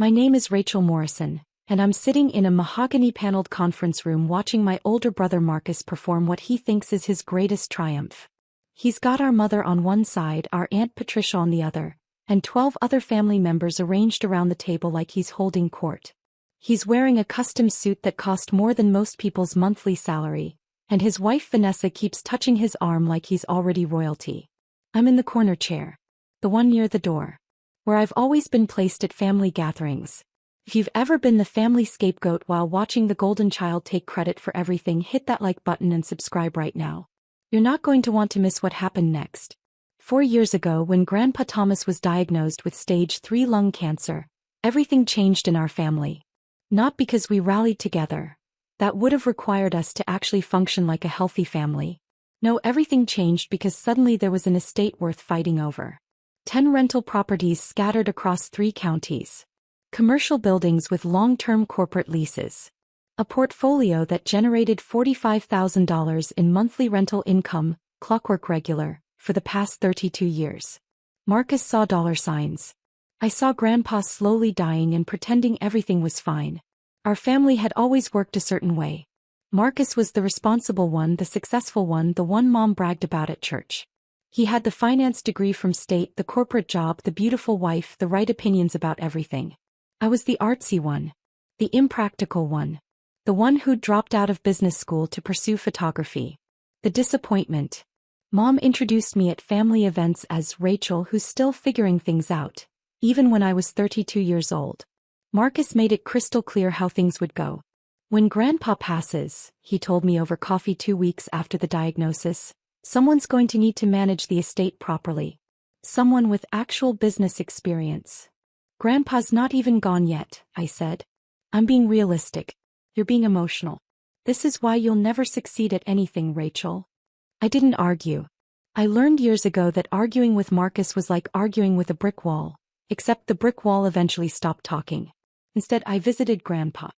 My name is Rachel Morrison, and I'm sitting in a mahogany-paneled conference room watching my older brother Marcus perform what he thinks is his greatest triumph. He's got our mother on one side, our Aunt Patricia on the other, and 12 other family members arranged around the table like he's holding court. He's wearing a custom suit that cost more than most people's monthly salary, and his wife Vanessa keeps touching his arm like he's already royalty. I'm in the corner chair, the one near the door, where I've always been placed at family gatherings. If you've ever been the family scapegoat while watching the golden child take credit for everything, hit that like button and subscribe right now. You're not going to want to miss what happened next. 4 years ago, when Grandpa Thomas was diagnosed with stage 3 lung cancer, everything changed in our family. Not because we rallied together. That would have required us to actually function like a healthy family. No, everything changed because suddenly there was an estate worth fighting over. 10 rental properties scattered across 3 counties. Commercial buildings with long-term corporate leases. A portfolio that generated $45,000 in monthly rental income, clockwork regular, for the past 32 years. Marcus saw dollar signs. I saw Grandpa slowly dying and pretending everything was fine. Our family had always worked a certain way. Marcus was the responsible one, the successful one, the one Mom bragged about at church. He had the finance degree from state, the corporate job, the beautiful wife, the right opinions about everything. I was the artsy one. The impractical one. The one who dropped out of business school to pursue photography. The disappointment. Mom introduced me at family events as Rachel, who's still figuring things out, even when I was 32 years old. Marcus made it crystal clear how things would go. When Grandpa passes, he told me over coffee 2 weeks after the diagnosis, someone's going to need to manage the estate properly. Someone with actual business experience. Grandpa's not even gone yet, I said. I'm being realistic. You're being emotional. This is why you'll never succeed at anything, Rachel. I didn't argue. I learned years ago that arguing with Marcus was like arguing with a brick wall, except the brick wall eventually stopped talking. Instead, I visited Grandpa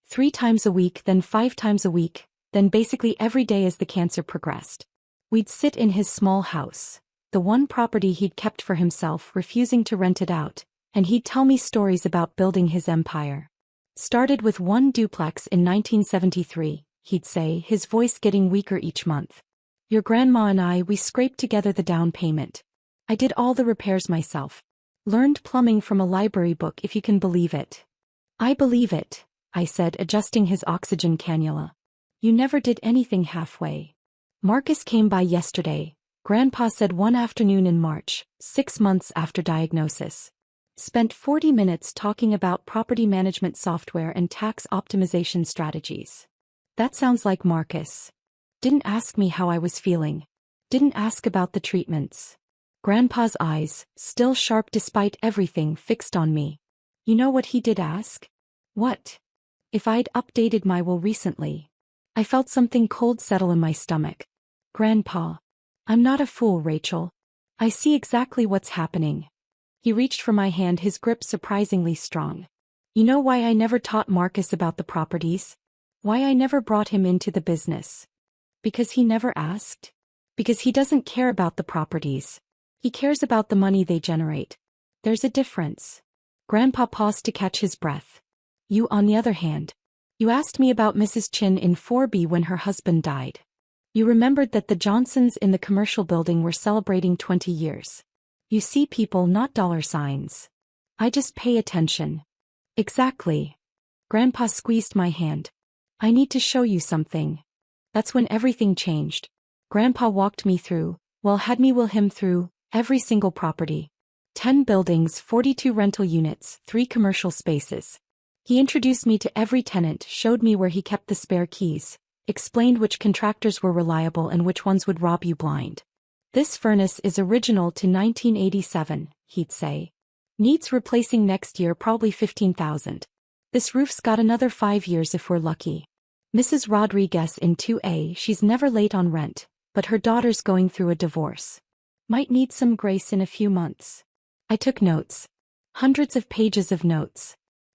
3 times a week, then 5 times a week, then basically every day as the cancer progressed. We'd sit in his small house, the one property he'd kept for himself, refusing to rent it out, and he'd tell me stories about building his empire. Started with 1 duplex in 1973, he'd say, his voice getting weaker each month. Your grandma and I, we scraped together the down payment. I did all the repairs myself. Learned plumbing from a library book, if you can believe it. I believe it, I said, adjusting his oxygen cannula. You never did anything halfway. Marcus came by yesterday, Grandpa said one afternoon in March, 6 months after diagnosis. Spent 40 minutes talking about property management software and tax optimization strategies. That sounds like Marcus. Didn't ask me how I was feeling. Didn't ask about the treatments. Grandpa's eyes, still sharp despite everything, fixed on me. You know what he did ask? What? If I'd updated my will recently. I felt something cold settle in my stomach. Grandpa. I'm not a fool, Rachel. I see exactly what's happening. He reached for my hand, his grip surprisingly strong. You know why I never taught Marcus about the properties? Why I never brought him into the business? Because he never asked? Because he doesn't care about the properties. He cares about the money they generate. There's a difference. Grandpa paused to catch his breath. You, on the other hand. You asked me about Mrs. Chin in 4B when her husband died. You remembered that the Johnsons in the commercial building were celebrating 20 years. You see people, not dollar signs. I just pay attention. Exactly. Grandpa squeezed my hand. I need to show you something. That's when everything changed. Grandpa walked me through, had me will him through, every single property. 10 buildings, 42 rental units, 3 commercial spaces. He introduced me to every tenant, showed me where he kept the spare keys, explained which contractors were reliable and which ones would rob you blind. This furnace is original to 1987, he'd say. Needs replacing next year, probably $15,000. This roof's got another 5 years if we're lucky. Mrs. Rodriguez in 2A, she's never late on rent, but her daughter's going through a divorce. Might need some grace in a few months. I took notes. Hundreds of pages of notes.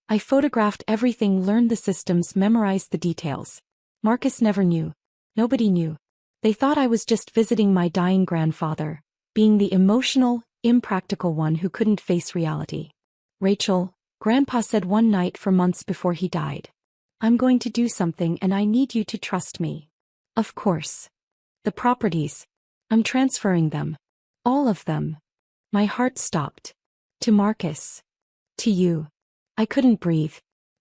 I photographed everything, learned the systems, memorized the details. Marcus never knew. Nobody knew. They thought I was just visiting my dying grandfather, being the emotional, impractical one who couldn't face reality. Rachel, Grandpa said one night for months before he died. I'm going to do something and I need you to trust me. Of course. The properties. I'm transferring them. All of them. My heart stopped. To Marcus. To you. I couldn't breathe.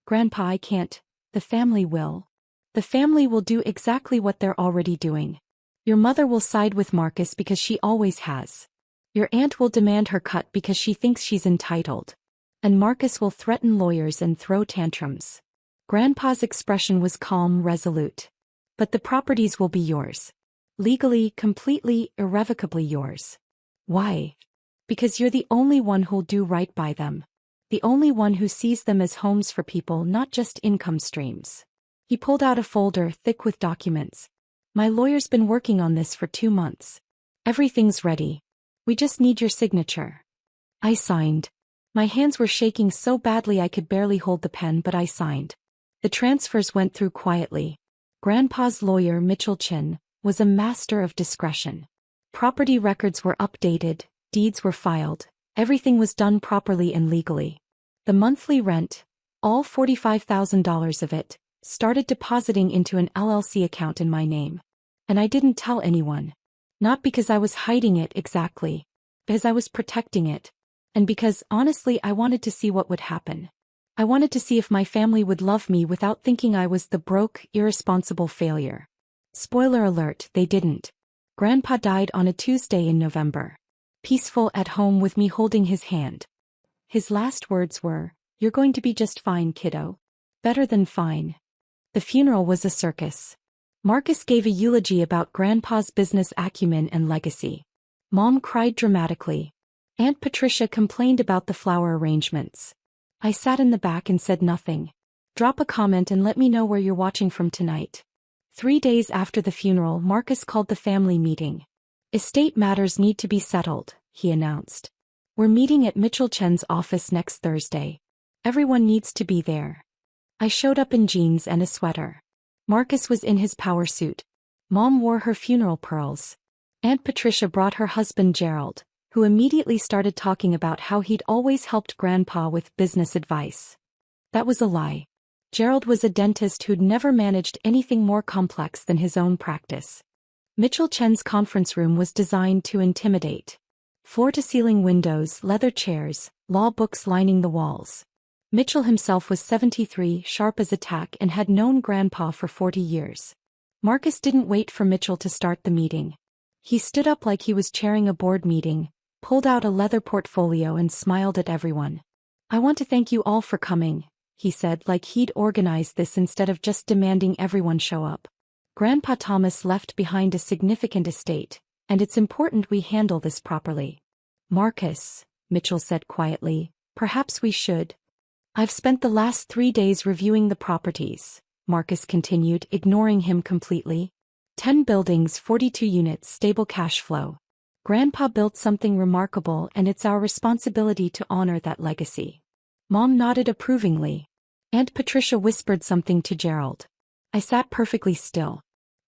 Grandpa, I can't. The family will. The family will do exactly what they're already doing. Your mother will side with Marcus because she always has. Your aunt will demand her cut because she thinks she's entitled. And Marcus will threaten lawyers and throw tantrums. Grandpa's expression was calm, resolute. But the properties will be yours. Legally, completely, irrevocably yours. Why? Because you're the only one who'll do right by them. The only one who sees them as homes for people, not just income streams. He pulled out a folder thick with documents. My lawyer's been working on this for 2 months. Everything's ready. We just need your signature. I signed. My hands were shaking so badly I could barely hold the pen, but I signed. The transfers went through quietly. Grandpa's lawyer, Mitchell Chin, was a master of discretion. Property records were updated, deeds were filed, everything was done properly and legally. The monthly rent, all $45,000 of it, started depositing into an LLC account in my name. And I didn't tell anyone. Not because I was hiding it exactly, because I was protecting it. And because, honestly, I wanted to see what would happen. I wanted to see if my family would love me without thinking I was the broke, irresponsible failure. Spoiler alert, they didn't. Grandpa died on a Tuesday in November. Peaceful at home with me holding his hand. His last words were, "You're going to be just fine, kiddo. Better than fine." The funeral was a circus. Marcus gave a eulogy about Grandpa's business acumen and legacy. Mom cried dramatically. Aunt Patricia complained about the flower arrangements. I sat in the back and said nothing. Drop a comment and let me know where you're watching from tonight. 3 days after the funeral, Marcus called the family meeting. Estate matters need to be settled, he announced. We're meeting at Mitchell Chen's office next Thursday. Everyone needs to be there. I showed up in jeans and a sweater. Marcus was in his power suit. Mom wore her funeral pearls. Aunt Patricia brought her husband Gerald, who immediately started talking about how he'd always helped Grandpa with business advice. That was a lie. Gerald was a dentist who'd never managed anything more complex than his own practice. Mitchell Chen's conference room was designed to intimidate. Floor-to-ceiling windows, leather chairs, law books lining the walls. Mitchell himself was 73, sharp as a tack, and had known Grandpa for 40 years. Marcus didn't wait for Mitchell to start the meeting. He stood up like he was chairing a board meeting, pulled out a leather portfolio and smiled at everyone. "I want to thank you all for coming," he said, like he'd organized this instead of just demanding everyone show up. "Grandpa Thomas left behind a significant estate, and it's important we handle this properly." "Marcus," Mitchell said quietly, "perhaps we should." "I've spent the last 3 days reviewing the properties," Marcus continued, ignoring him completely. 10 buildings, 42 units, stable cash flow. Grandpa built something remarkable, and it's our responsibility to honor that legacy. Mom nodded approvingly. Aunt Patricia whispered something to Gerald. I sat perfectly still.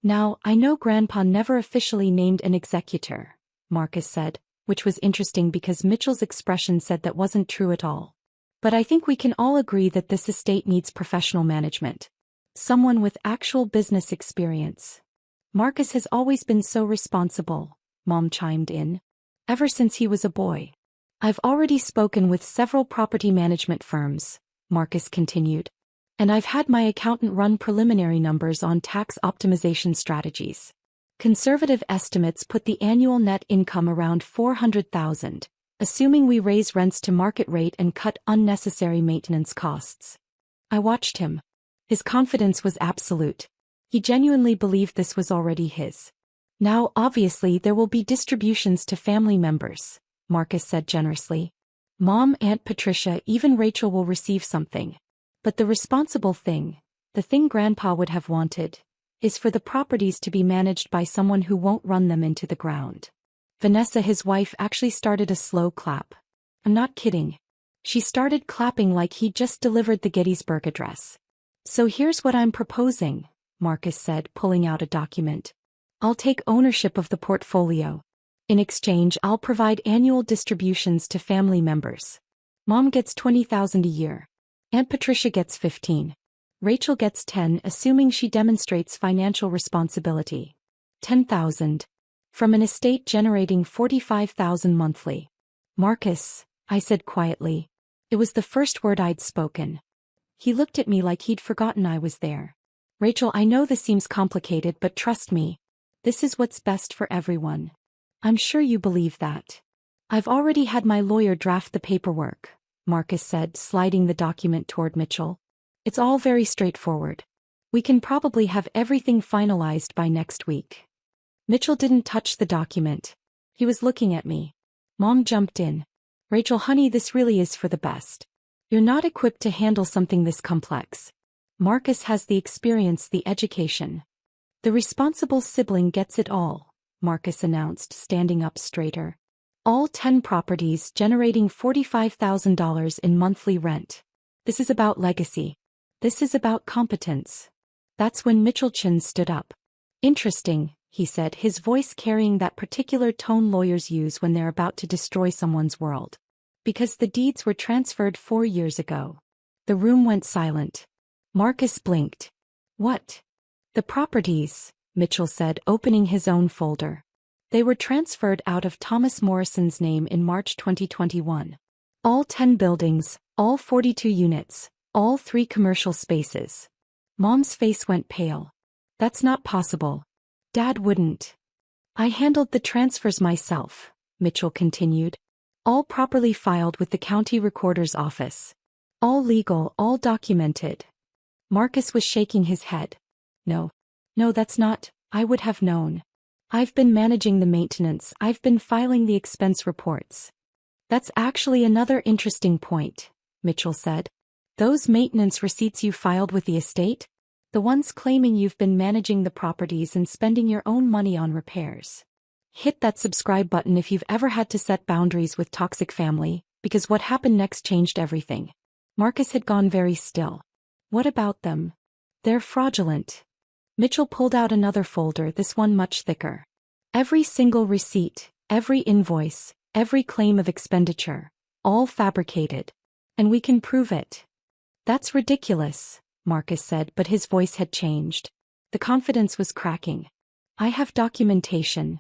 "Now, I know Grandpa never officially named an executor," Marcus said, which was interesting because Mitchell's expression said that wasn't true at all. "But I think we can all agree that this estate needs professional management. Someone with actual business experience." "Marcus has always been so responsible," Mom chimed in. "Ever since he was a boy." "I've already spoken with several property management firms," Marcus continued. "And I've had my accountant run preliminary numbers on tax optimization strategies. Conservative estimates put the annual net income around $400,000, assuming we raise rents to market rate and cut unnecessary maintenance costs." I watched him. His confidence was absolute. He genuinely believed this was already his. "Now, obviously, there will be distributions to family members," Marcus said generously. "Mom, Aunt Patricia, even Rachel will receive something. But the responsible thing, the thing Grandpa would have wanted, is for the properties to be managed by someone who won't run them into the ground." Vanessa, his wife, actually started a slow clap. I'm not kidding. She started clapping like he'd just delivered the Gettysburg Address. "So here's what I'm proposing," Marcus said, pulling out a document. "I'll take ownership of the portfolio. In exchange, I'll provide annual distributions to family members. Mom gets 20,000 a year. Aunt Patricia gets 15. Rachel gets 10, assuming she demonstrates financial responsibility. 10,000. From an estate generating 45,000 monthly. Marcus, I said quietly. It was the first word I'd spoken. He looked at me like he'd forgotten I was there. Rachel, I know this seems complicated, but trust me. This is what's best for everyone. I'm sure you believe that. I've already had my lawyer draft the paperwork, Marcus said, sliding the document toward Mitchell. It's all very straightforward. We can probably have everything finalized by next week. Mitchell didn't touch the document. He was looking at me. Mom jumped in. Rachel, honey, this really is for the best. You're not equipped to handle something this complex. Marcus has the experience, the education. The responsible sibling gets it all, Marcus announced, standing up straighter. All 10 properties generating $45,000 in monthly rent. This is about legacy. This is about competence. That's when Mitchell Chin stood up. Interesting, he said, his voice carrying that particular tone lawyers use when they're about to destroy someone's world. Because the deeds were transferred 4 years ago. The room went silent. Marcus blinked. What? The properties, Mitchell said, opening his own folder. They were transferred out of Thomas Morrison's name in March 2021. All 10 buildings, all 42 units, all 3 commercial spaces. Mom's face went pale. That's not possible. Dad wouldn't. I handled the transfers myself, Mitchell continued. All properly filed with the county recorder's office. All legal, all documented. Marcus was shaking his head. No, that's not, I would have known. I've been managing the maintenance, I've been filing the expense reports. That's actually another interesting point, Mitchell said. Those maintenance receipts you filed with the estate? The ones claiming you've been managing the properties and spending your own money on repairs. Hit that subscribe button if you've ever had to set boundaries with toxic family, because what happened next changed everything. Marcus had gone very still. What about them? They're fraudulent. Mitchell pulled out another folder, this one much thicker. Every single receipt, every invoice, every claim of expenditure, all fabricated. And we can prove it. That's ridiculous, Marcus said, but his voice had changed. The confidence was cracking. I have documentation.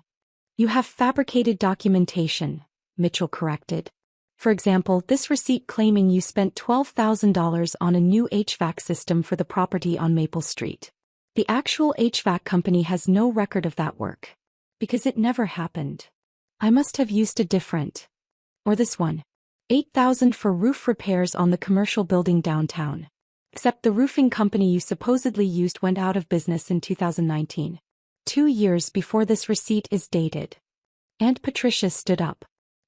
You have fabricated documentation, Mitchell corrected. For example, this receipt claiming you spent $12,000 on a new HVAC system for the property on Maple Street. The actual HVAC company has no record of that work. Because it never happened. I must have used a different. Or this one. $8,000 for roof repairs on the commercial building downtown. Except the roofing company you supposedly used went out of business in 2019. 2 years before this receipt is dated. Aunt Patricia stood up.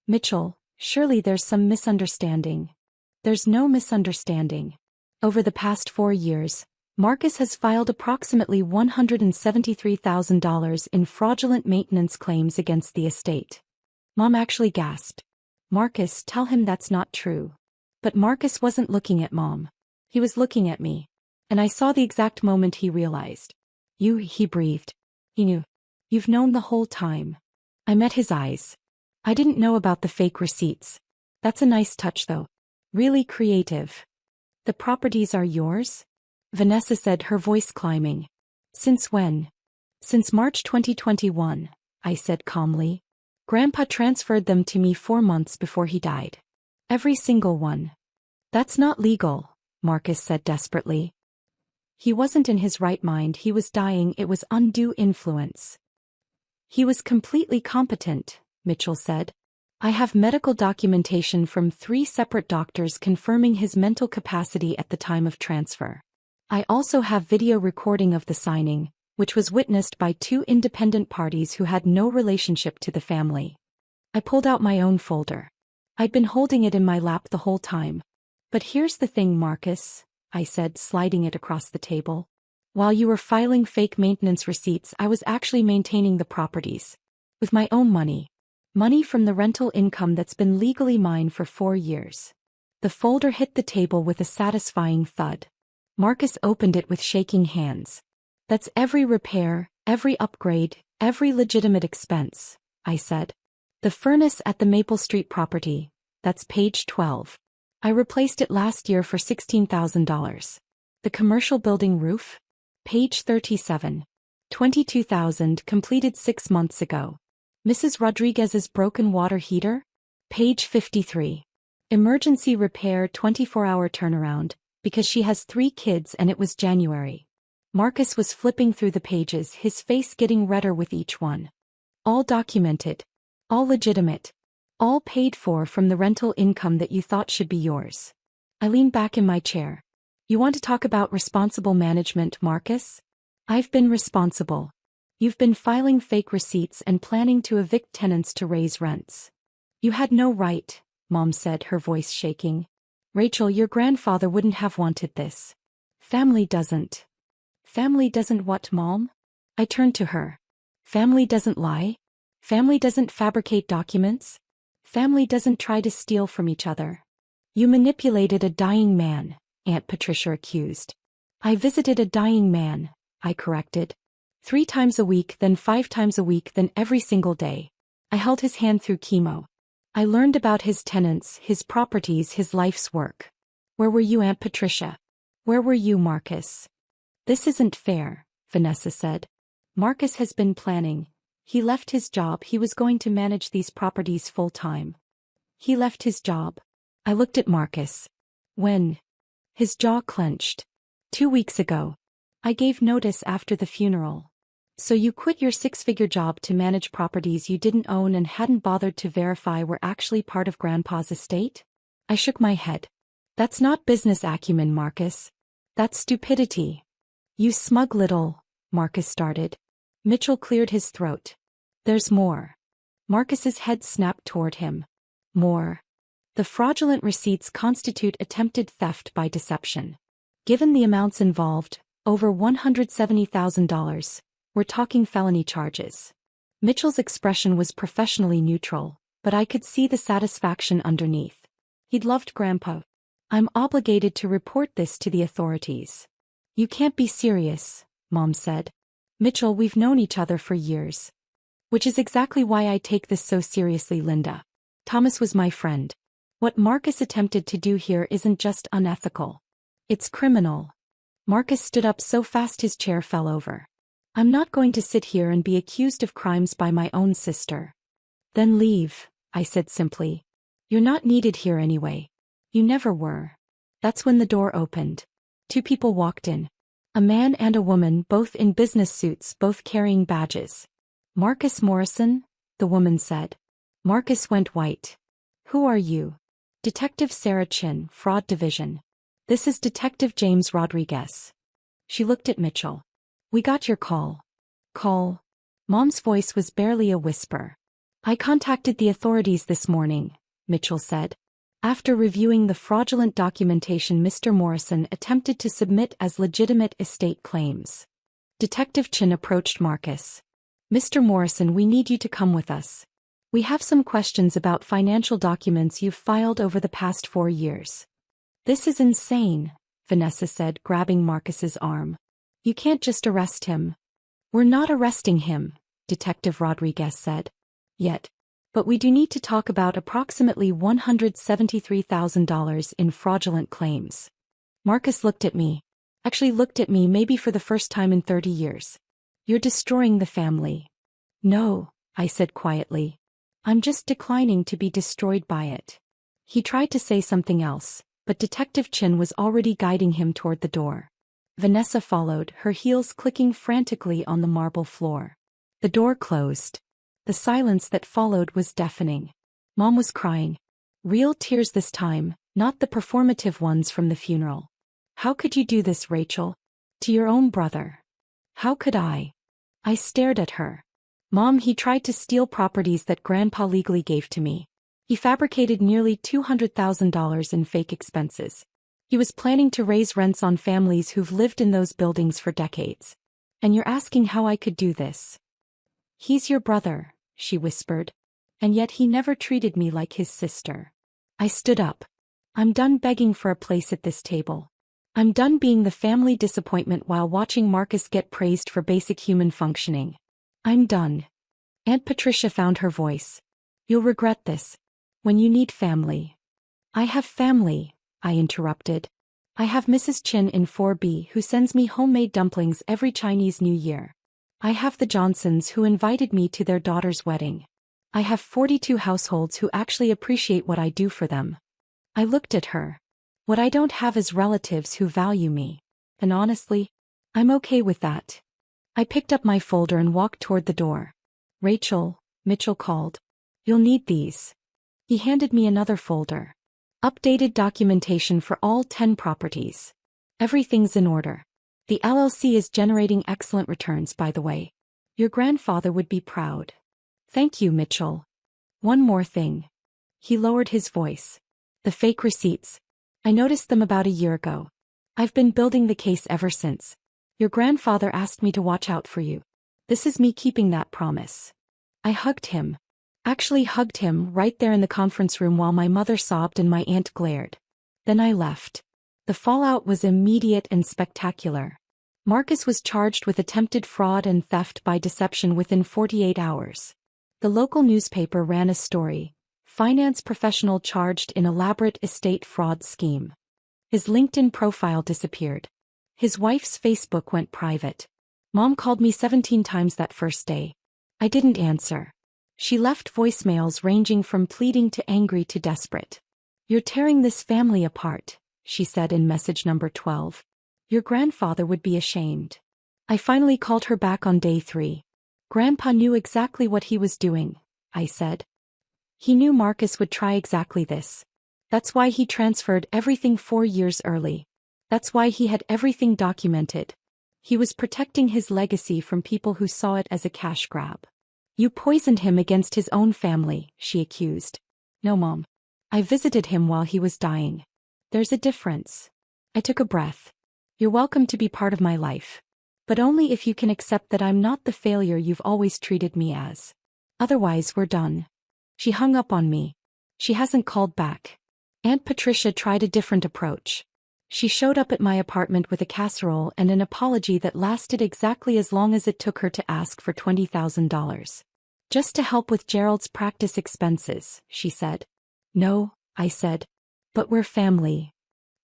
Mitchell, surely there's some misunderstanding. There's no misunderstanding. Over the past 4 years, Marcus has filed approximately $173,000 in fraudulent maintenance claims against the estate. Mom actually gasped. Marcus, tell him that's not true. But Marcus wasn't looking at Mom. He was looking at me. And I saw the exact moment he realized. He breathed. He knew. You've known the whole time. I met his eyes. I didn't know about the fake receipts. That's a nice touch though. Really creative. The properties are yours? Vanessa said, her voice climbing. Since when? Since March 2021, I said calmly. Grandpa transferred them to me 4 months before he died. Every single one. That's not legal, Marcus said desperately. He wasn't in his right mind, he was dying, it was undue influence. He was completely competent, Mitchell said. I have medical documentation from 3 separate doctors confirming his mental capacity at the time of transfer. I also have video recording of the signing, which was witnessed by 2 independent parties who had no relationship to the family. I pulled out my own folder. I'd been holding it in my lap the whole time. But here's the thing, Marcus, I said, sliding it across the table. While you were filing fake maintenance receipts, I was actually maintaining the properties. With my own money. Money from the rental income that's been legally mine for 4 years. The folder hit the table with a satisfying thud. Marcus opened it with shaking hands. That's every repair, every upgrade, every legitimate expense, I said. The furnace at the Maple Street property, that's page 12. I replaced it last year for $16,000. The commercial building roof? Page 37. $22,000 completed 6 months ago. Mrs. Rodriguez's broken water heater? Page 53. Emergency repair 24-hour turnaround, because she has 3 kids and it was January. Marcus was flipping through the pages, his face getting redder with each one. All documented. All legitimate. All paid for from the rental income that you thought should be yours. I leaned back in my chair. You want to talk about responsible management, Marcus? I've been responsible. You've been filing fake receipts and planning to evict tenants to raise rents. You had no right, Mom said, her voice shaking. Rachel, your grandfather wouldn't have wanted this. Family doesn't. Family doesn't what, Mom? I turned to her. Family doesn't lie? Family doesn't fabricate documents? Family doesn't try to steal from each other. You manipulated a dying man, Aunt Patricia accused. I visited a dying man, I corrected. 3 times a week, then 5 times a week, then every single day. I held his hand through chemo. I learned about his tenants, his properties, his life's work. Where were you, Aunt Patricia? Where were you, Marcus? This isn't fair, Vanessa said. Marcus has been planning. He left his job. He was going to manage these properties full-time. He left his job. I looked at Marcus. When? His jaw clenched. 2 weeks ago. I gave notice after the funeral. So you quit your 6-figure job to manage properties you didn't own and hadn't bothered to verify were actually part of Grandpa's estate? I shook my head. That's not business acumen, Marcus. That's stupidity. You smug little, Marcus started. Mitchell cleared his throat. There's more. Marcus's head snapped toward him. More. The fraudulent receipts constitute attempted theft by deception. Given the amounts involved, over $170,000, we're talking felony charges. Mitchell's expression was professionally neutral, but I could see the satisfaction underneath. He'd loved Grandpa. I'm obligated to report this to the authorities. You can't be serious, Mom said. Mitchell, we've known each other for years. Which is exactly why I take this so seriously, Linda. Thomas was my friend. What Marcus attempted to do here isn't just unethical. It's criminal. Marcus stood up so fast his chair fell over. I'm not going to sit here and be accused of crimes by my own sister. Then leave, I said simply. You're not needed here anyway. You never were. That's when the door opened. 2 people walked in. A man and a woman, both in business suits, both carrying badges. Marcus Morrison, the woman said. Marcus went white. Who are you? Detective Sarah Chin, Fraud Division. This is Detective James Rodriguez. She looked at Mitchell. We got your call. Call? Mom's voice was barely a whisper. I contacted the authorities this morning, Mitchell said. After reviewing the fraudulent documentation Mr. Morrison attempted to submit as legitimate estate claims. Detective Chin approached Marcus. Mr. Morrison, we need you to come with us. We have some questions about financial documents you've filed over the past 4 years. This is insane, Vanessa said, grabbing Marcus's arm. You can't just arrest him. We're not arresting him, Detective Rodriguez said. Yet. But we do need to talk about approximately $173,000 in fraudulent claims. Marcus looked at me. Actually looked at me maybe for the first time in 30 years. You're destroying the family. No, I said quietly. I'm just declining to be destroyed by it. He tried to say something else, but Detective Chin was already guiding him toward the door. Vanessa followed, her heels clicking frantically on the marble floor. The door closed. The silence that followed was deafening. Mom was crying. Real tears this time, not the performative ones from the funeral. How could you do this, Rachel? To your own brother. How could I? I stared at her. Mom, he tried to steal properties that Grandpa legally gave to me. He fabricated nearly $200,000 in fake expenses. He was planning to raise rents on families who've lived in those buildings for decades. And you're asking how I could do this? He's your brother, she whispered. And yet he never treated me like his sister. I stood up. I'm done begging for a place at this table. I'm done being the family disappointment while watching Marcus get praised for basic human functioning. I'm done. Aunt Patricia found her voice. You'll regret this. When you need family. I have family, I interrupted. I have Mrs. Chin in 4B who sends me homemade dumplings every Chinese New Year. I have the Johnsons who invited me to their daughter's wedding. I have 42 households who actually appreciate what I do for them. I looked at her. What I don't have is relatives who value me. And honestly, I'm okay with that. I picked up my folder and walked toward the door. Rachel, Mitchell called. You'll need these. He handed me another folder. Updated documentation for all 10 properties. Everything's in order. The LLC is generating excellent returns, by the way. Your grandfather would be proud. Thank you, Mitchell. One more thing. He lowered his voice. The fake receipts. I noticed them about a year ago. I've been building the case ever since. Your grandfather asked me to watch out for you. This is me keeping that promise. I hugged him. Actually hugged him right there in the conference room while my mother sobbed and my aunt glared. Then I left. The fallout was immediate and spectacular. Marcus was charged with attempted fraud and theft by deception within 48 hours. The local newspaper ran a story, finance professional charged in elaborate estate fraud scheme. His LinkedIn profile disappeared. His wife's Facebook went private. Mom called me 17 times that first day. I didn't answer. She left voicemails ranging from pleading to angry to desperate. You're tearing this family apart, she said in message number 12. Your grandfather would be ashamed. I finally called her back on day 3. Grandpa knew exactly what he was doing, I said. He knew Marcus would try exactly this. That's why he transferred everything 4 years early. That's why he had everything documented. He was protecting his legacy from people who saw it as a cash grab. You poisoned him against his own family, she accused. No, Mom. I visited him while he was dying. There's a difference. I took a breath. You're welcome to be part of my life. But only if you can accept that I'm not the failure you've always treated me as. Otherwise, we're done. She hung up on me. She hasn't called back. Aunt Patricia tried a different approach. She showed up at my apartment with a casserole and an apology that lasted exactly as long as it took her to ask for $20,000. Just to help with Gerald's practice expenses, she said. No, I said. But we're family.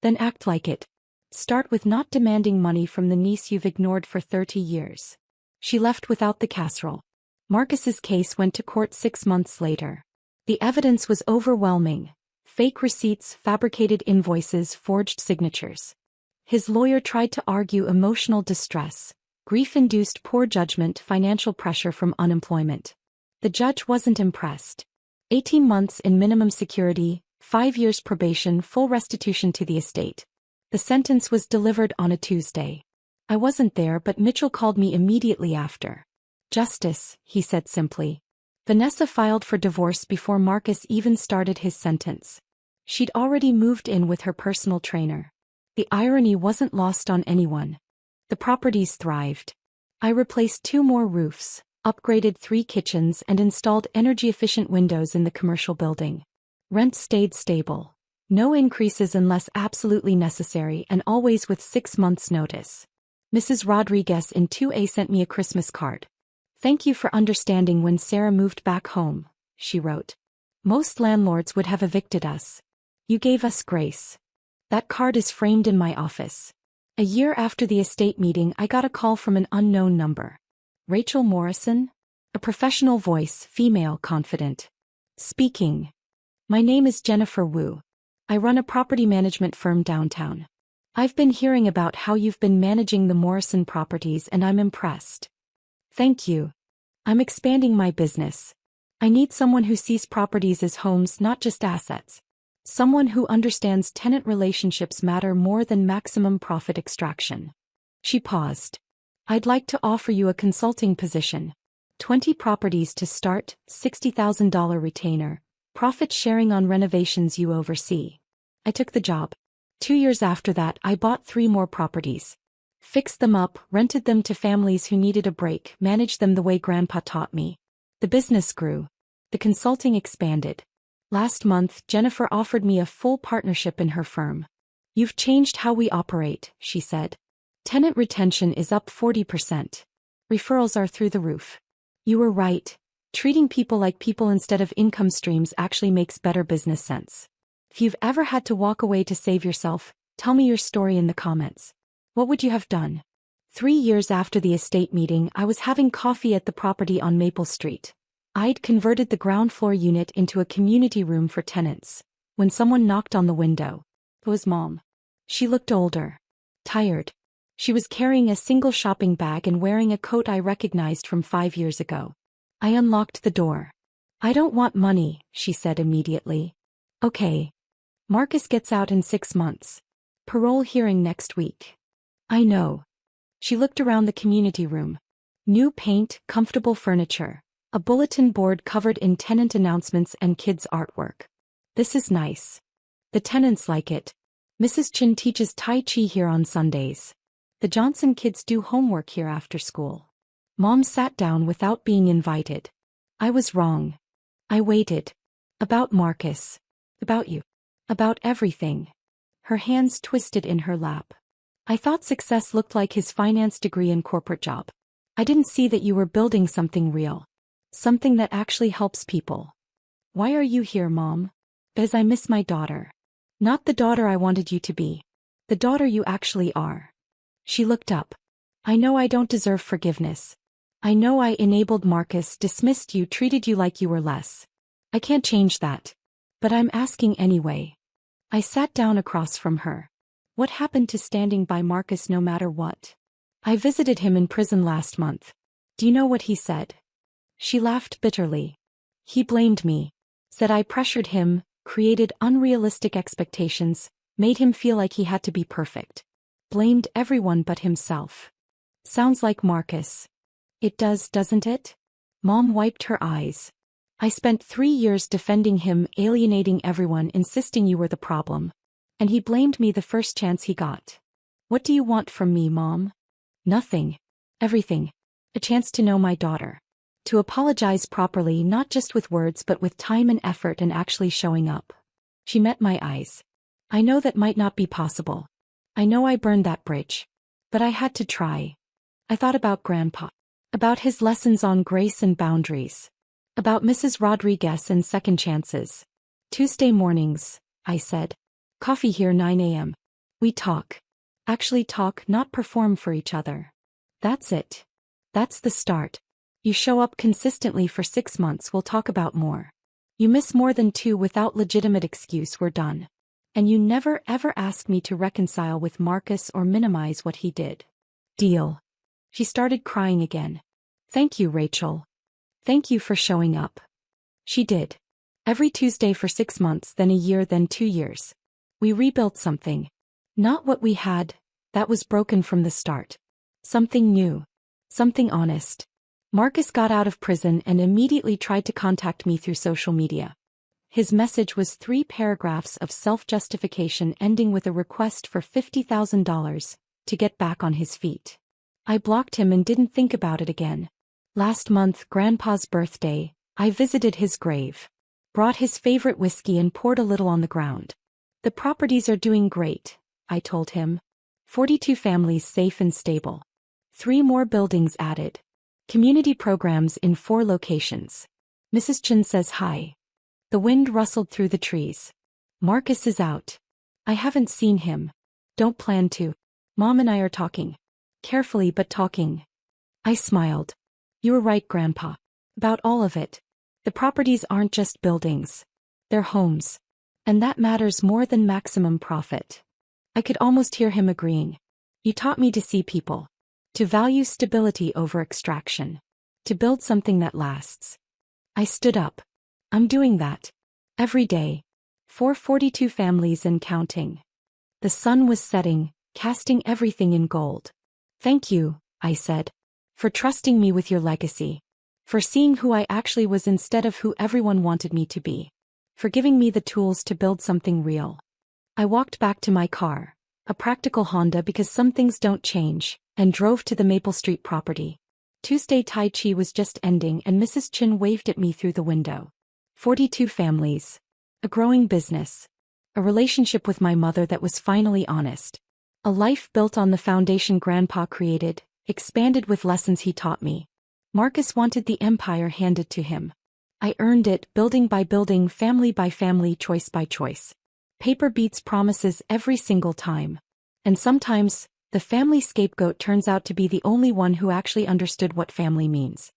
Then act like it. Start with not demanding money from the niece you've ignored for 30 years. She left without the casserole. Marcus's case went to court 6 months later. The evidence was overwhelming. Fake receipts, fabricated invoices, forged signatures. His lawyer tried to argue emotional distress, grief-induced poor judgment, financial pressure from unemployment. The judge wasn't impressed. 18 months in minimum security, 5 years probation, full restitution to the estate. The sentence was delivered on a Tuesday. I wasn't there, but Mitchell called me immediately after. Justice, he said simply. Vanessa filed for divorce before Marcus even started his sentence. She'd already moved in with her personal trainer. The irony wasn't lost on anyone. The properties thrived. I replaced 2 more roofs, upgraded 3 kitchens and installed energy-efficient windows in the commercial building. Rent stayed stable. No increases unless absolutely necessary and always with 6 months' notice. Mrs. Rodriguez in 2A sent me a Christmas card. Thank you for understanding when Sarah moved back home, she wrote. Most landlords would have evicted us. You gave us grace. That card is framed in my office. A year after the estate meeting, I got a call from an unknown number. Rachel Morrison? A professional voice, female, confident. Speaking. My name is Jennifer Wu. I run a property management firm downtown. I've been hearing about how you've been managing the Morrison properties and I'm impressed. Thank you. I'm expanding my business. I need someone who sees properties as homes, not just assets. Someone who understands tenant relationships matter more than maximum profit extraction. She paused. I'd like to offer you a consulting position. 20 properties to start, $60,000 retainer, profit sharing on renovations you oversee. I took the job. 2 years after that, I bought 3 more properties. Fixed them up, rented them to families who needed a break, managed them the way Grandpa taught me. The business grew. The consulting expanded. Last month, Jennifer offered me a full partnership in her firm. You've changed how we operate, she said. Tenant retention is up 40%. Referrals are through the roof. You were right. Treating people like people instead of income streams actually makes better business sense. If you've ever had to walk away to save yourself, tell me your story in the comments. What would you have done? 3 years after the estate meeting, I was having coffee at the property on Maple Street. I'd converted the ground floor unit into a community room for tenants, when someone knocked on the window. It was Mom. She looked older. Tired. She was carrying a single shopping bag and wearing a coat I recognized from 5 years ago. I unlocked the door. "I don't want money," she said immediately. "Okay. Marcus gets out in 6 months. Parole hearing next week." "I know." She looked around the community room. New paint, comfortable furniture, a bulletin board covered in tenant announcements and kids' artwork. "This is nice. The tenants like it. Mrs. Chin teaches Tai Chi here on Sundays. The Johnson kids do homework here after school." Mom sat down without being invited. "I was wrong. I waited. About Marcus. About you. About everything." Her hands twisted in her lap. "I thought success looked like his finance degree and corporate job. I didn't see that you were building something real. Something that actually helps people." "Why are you here, Mom?" "Because I miss my daughter. Not the daughter I wanted you to be. The daughter you actually are." She looked up. "I know I don't deserve forgiveness. I know I enabled Marcus, dismissed you, treated you like you were less. I can't change that. But I'm asking anyway." I sat down across from her. "What happened to standing by Marcus no matter what?" "I visited him in prison last month. Do you know what he said?" She laughed bitterly. "He blamed me. Said I pressured him, created unrealistic expectations, made him feel like he had to be perfect. Blamed everyone but himself." "Sounds like Marcus." "It does, doesn't it?" Mom wiped her eyes. "I spent 3 years defending him, alienating everyone, insisting you were the problem. And he blamed me the first chance he got. What do you want from me, Mom?" "Nothing. Everything. A chance to know my daughter. To apologize properly, not just with words but with time and effort and actually showing up." She met my eyes. "I know that might not be possible. I know I burned that bridge. But I had to try. I thought about Grandpa. About his lessons on grace and boundaries. About Mrs. Rodriguez and second chances. Tuesday mornings," I said. "Coffee here 9 a.m. We talk. Actually talk, not perform for each other. That's it. That's the start. You show up consistently for 6 months, we'll talk about more. You miss more than 2 without legitimate excuse, we're done. And you never ever ask me to reconcile with Marcus or minimize what he did. Deal." She started crying again. "Thank you, Rachel. Thank you for showing up." She did. Every Tuesday for 6 months, then a year, then 2 years. We rebuilt something. Not what we had, that was broken from the start. Something new. Something honest. Marcus got out of prison and immediately tried to contact me through social media. His message was 3 paragraphs of self-justification ending with a request for $50,000 to get back on his feet. I blocked him and didn't think about it again. Last month, Grandpa's birthday, I visited his grave. Brought his favorite whiskey and poured a little on the ground. "The properties are doing great," I told him. 42 families safe and stable. 3 more buildings added. Community programs in 4 locations. Mrs. Chin says hi. The wind rustled through the trees. "Marcus is out. I haven't seen him. Don't plan to. Mom and I are talking. Carefully but talking." I smiled. "You were right, Grandpa. About all of it. The properties aren't just buildings. They're homes. And that matters more than maximum profit." I could almost hear him agreeing. "You taught me to see people. To value stability over extraction. To build something that lasts." I stood up. "I'm doing that. Every day. For 42 families and counting." The sun was setting, casting everything in gold. "Thank you," I said. "For trusting me with your legacy. For seeing who I actually was instead of who everyone wanted me to be. For giving me the tools to build something real." I walked back to my car, a practical Honda because some things don't change, and drove to the Maple Street property. Tuesday Tai Chi was just ending and Mrs. Chin waved at me through the window. 42 families. A growing business. A relationship with my mother that was finally honest. A life built on the foundation Grandpa created, expanded with lessons he taught me. Marcus wanted the empire handed to him. I earned it, building by building, family by family, choice by choice. paper beats promises every single time. And sometimes, the family scapegoat turns out to be the only one who actually understood what family means.